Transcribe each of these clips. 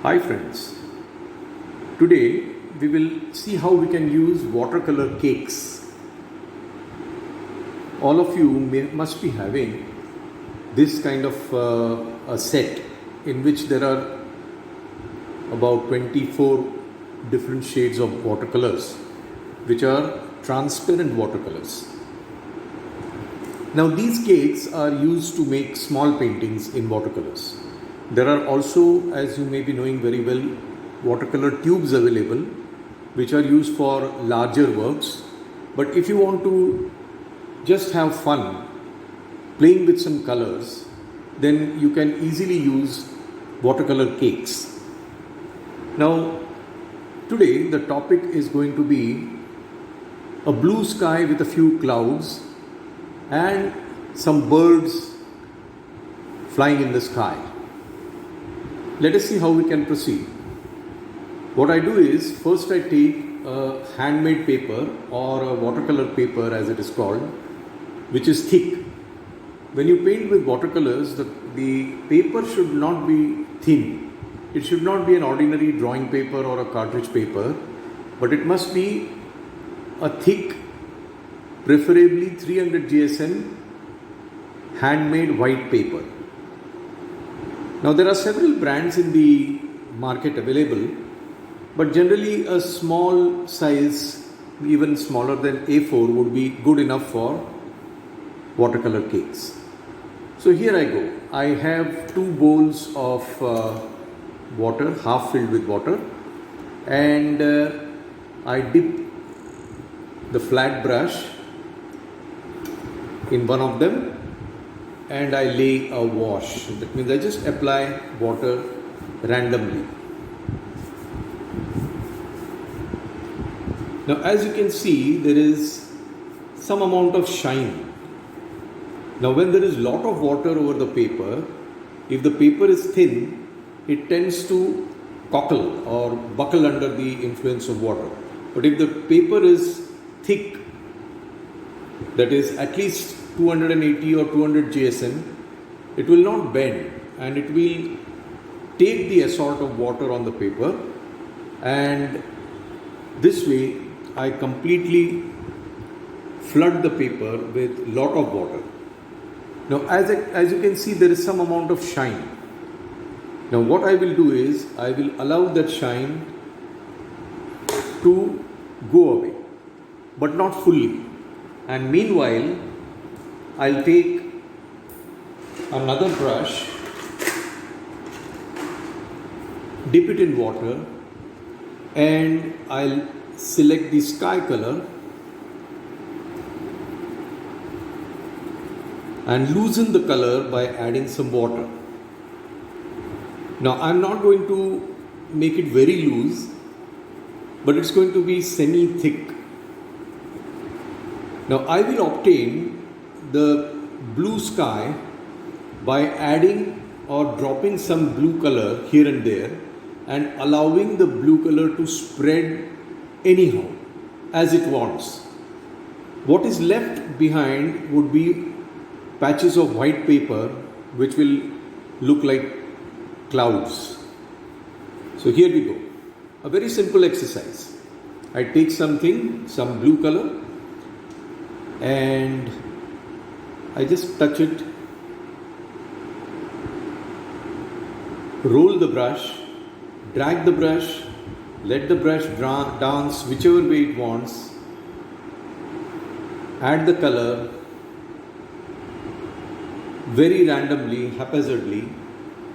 Hi friends, today we will see how we can use watercolor cakes. All of you must be having this kind of a set in which there are about 24 different shades of watercolors which are transparent watercolors. Now these cakes are used to make small paintings in watercolors. There are also, as you may be knowing very well, watercolor tubes available which are used for larger works. But if you want to just have fun playing with some colors, then you can easily use watercolor cakes. Now today the topic is going to be a blue sky with a few clouds and some birds flying in the sky. Let us see how we can proceed. What I do is, first I take a handmade paper or a watercolor paper as it is called, which is thick. When you paint with watercolors, the paper should not be thin. It should not be an ordinary drawing paper or a cartridge paper, but it must be a thick, preferably 300 GSM handmade white paper. Now there are several brands in the market available, but generally a small size, even smaller than A4, would be good enough for watercolor cakes. So here I go. I have 2 bowls of water, half filled with water, and I dip the flat brush in one of them and I lay a wash. That means I just apply water randomly. Now as you can see, there is some amount of shine. Now when there is lot of water over the paper, if the paper is thin, it tends to cockle or buckle under the influence of water. But if the paper is thick, that is at least 280 or 200 GSM, it will not bend and it will take the assault of water on the paper, and this way I completely flood the paper with lot of water. Now as you can see, there is some amount of shine. Now what I will do is, I will allow that shine to go away, but not fully. And meanwhile, I'll take another brush, dip it in water, and I'll select the sky color and loosen the color by adding some water. Now I'm not going to make it very loose, but it's going to be semi-thick. Now I will obtain the blue sky by adding or dropping some blue color here and there and allowing the blue color to spread anyhow as it wants. What is left behind would be patches of white paper which will look like clouds. So here we go. A very simple exercise. I take some blue color, and I just touch it, roll the brush, drag the brush, let the brush dance whichever way it wants, add the color very randomly, haphazardly,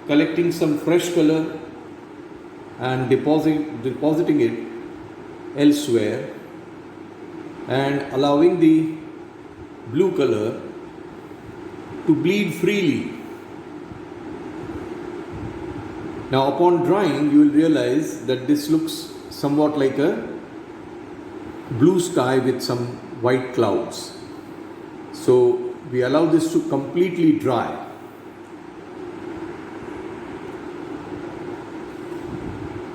collecting some fresh color and depositing it elsewhere, and allowing the blue color to bleed freely. Now upon drying, you will realize that this looks somewhat like a blue sky with some white clouds. So we allow this to completely dry.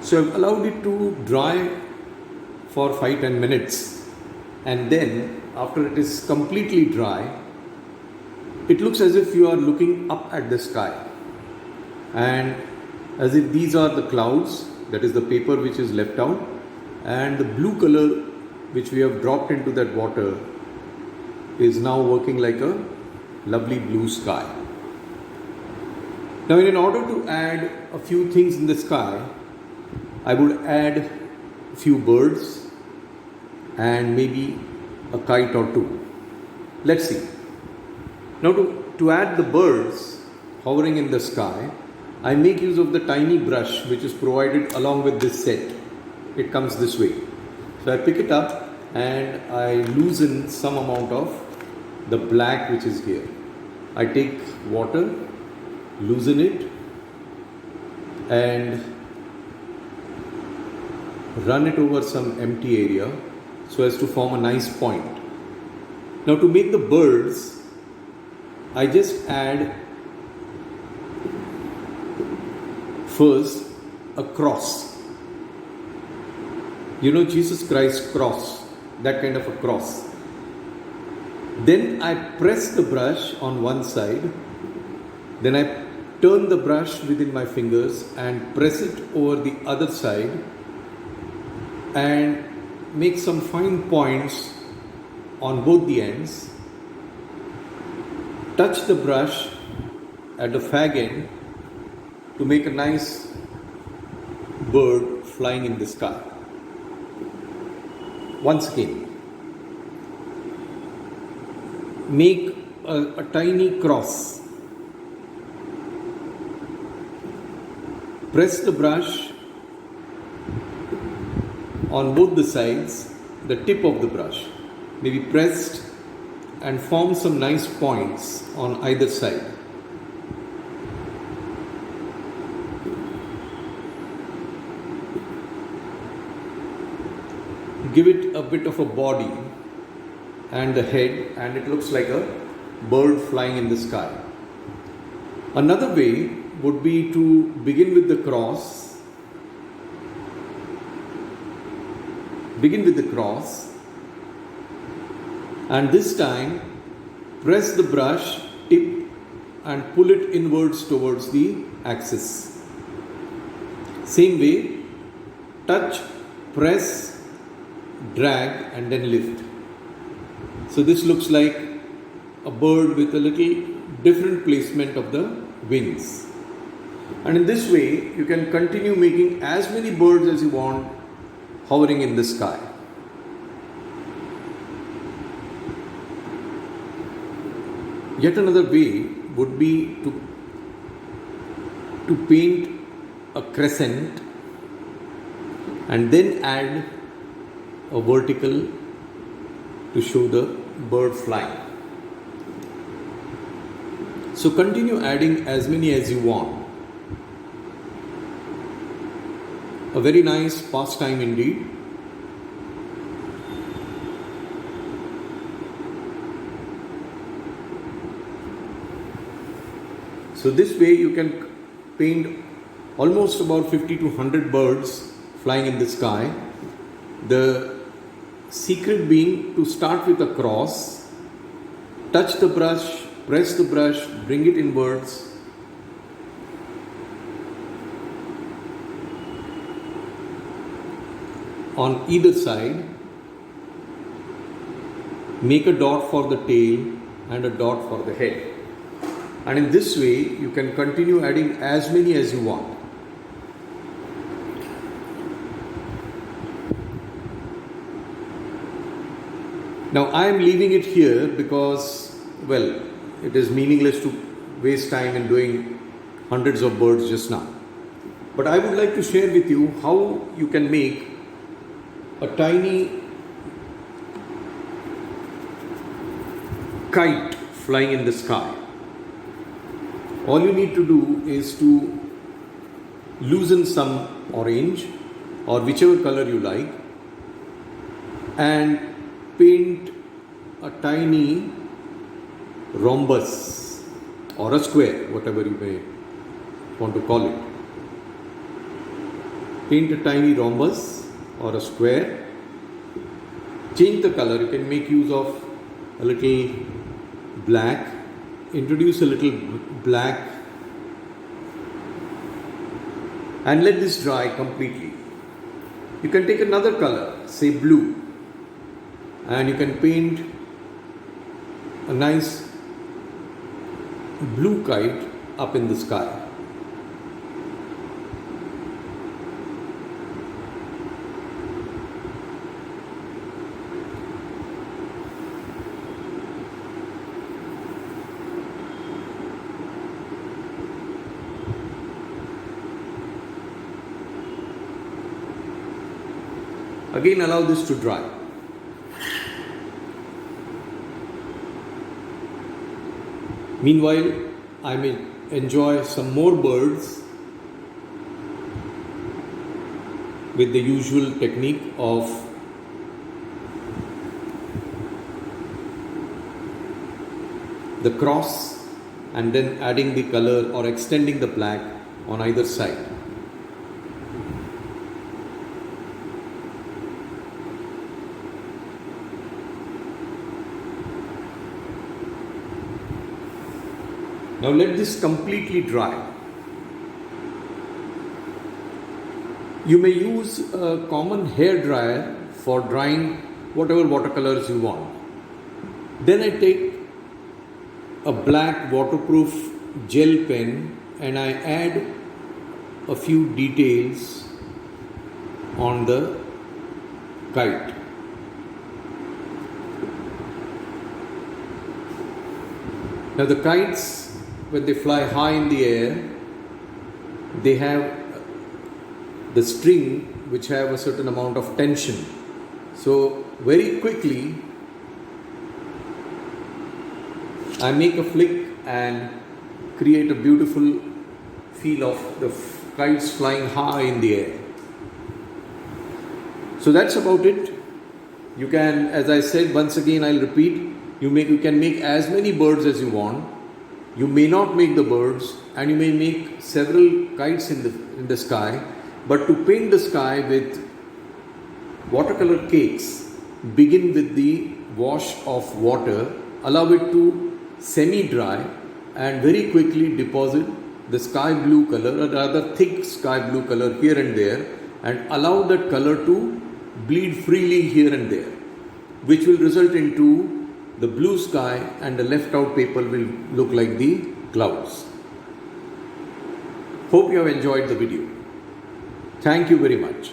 So I've allowed it to dry for 5-10 minutes, and then after it is completely dry, it looks as if you are looking up at the sky, and as if these are the clouds, that is the paper which is left out, and the blue color which we have dropped into that water is now working like a lovely blue sky. Now, in order to add a few things in the sky, I would add a few birds and maybe a kite or two. Let's see. Now, to add the birds hovering in the sky, I make use of the tiny brush which is provided along with this set. It comes this way. So I pick it up and I loosen some amount of the black which is here. I take water, loosen it, and run it over some empty area so as to form a nice point. Now, to make the birds, I just add first a cross. You know, Jesus Christ's cross, that kind of a cross. Then I press the brush on one side, then I turn the brush within my fingers and press it over the other side and make some fine points on both the ends. Touch the brush at the fag end to make a nice bird flying in the sky. Once again, make a tiny cross. Press the brush on both the sides, the tip of the brush may be pressed and form some nice points on either side. Give it a bit of a body and the head, and it looks like a bird flying in the sky. Another way would be to begin with the cross. Begin with the cross, and this time press the brush tip and pull it inwards towards the axis. Same way, touch, press, drag, and then lift. So this looks like a bird with a little different placement of the wings. And in this way, you can continue making as many birds as you want hovering in the sky. Yet another way would be to paint a crescent and then add a vertical to show the bird flying. So continue adding as many as you want. A very nice pastime indeed. So this way you can paint almost about 50 to 100 birds flying in the sky. The secret being to start with a cross, touch the brush, press the brush, bring it inwards, on either side, make a dot for the tail and a dot for the head. And in this way, you can continue adding as many as you want. Now, I am leaving it here because, well, it is meaningless to waste time in doing hundreds of birds just now. But I would like to share with you how you can make a tiny kite flying in the sky. All you need to do is to loosen some orange or whichever color you like and paint a tiny rhombus or a square, whatever you may want to call it. Paint a tiny rhombus or a square. Change the color. You can make use of a little black. Introduce a little black and let this dry completely. You can take another color, say blue, and you can paint a nice blue kite up in the sky. Again, allow this to dry. Meanwhile, I may enjoy some more birds with the usual technique of the cross and then adding the color or extending the black on either side. Now let this completely dry. You may use a common hair dryer for drying whatever watercolors you want. Then I take a black waterproof gel pen and I add a few details on the kite. Now the kites, when they fly high in the air, they have the string which have a certain amount of tension. So very quickly I make a flick and create a beautiful feel of the kites flying high in the air. So that's about it. You can, as I said, once again I'll repeat, you can make as many birds as you want. You may not make the birds, and you may make several kites in the sky, but to paint the sky with watercolor cakes, begin with the wash of water, allow it to semi-dry, and very quickly deposit the sky blue color, or rather thick sky blue color here and there, and allow that color to bleed freely here and there, which will result into the blue sky, and the left out paper will look like the clouds. Hope you have enjoyed the video. Thank you very much.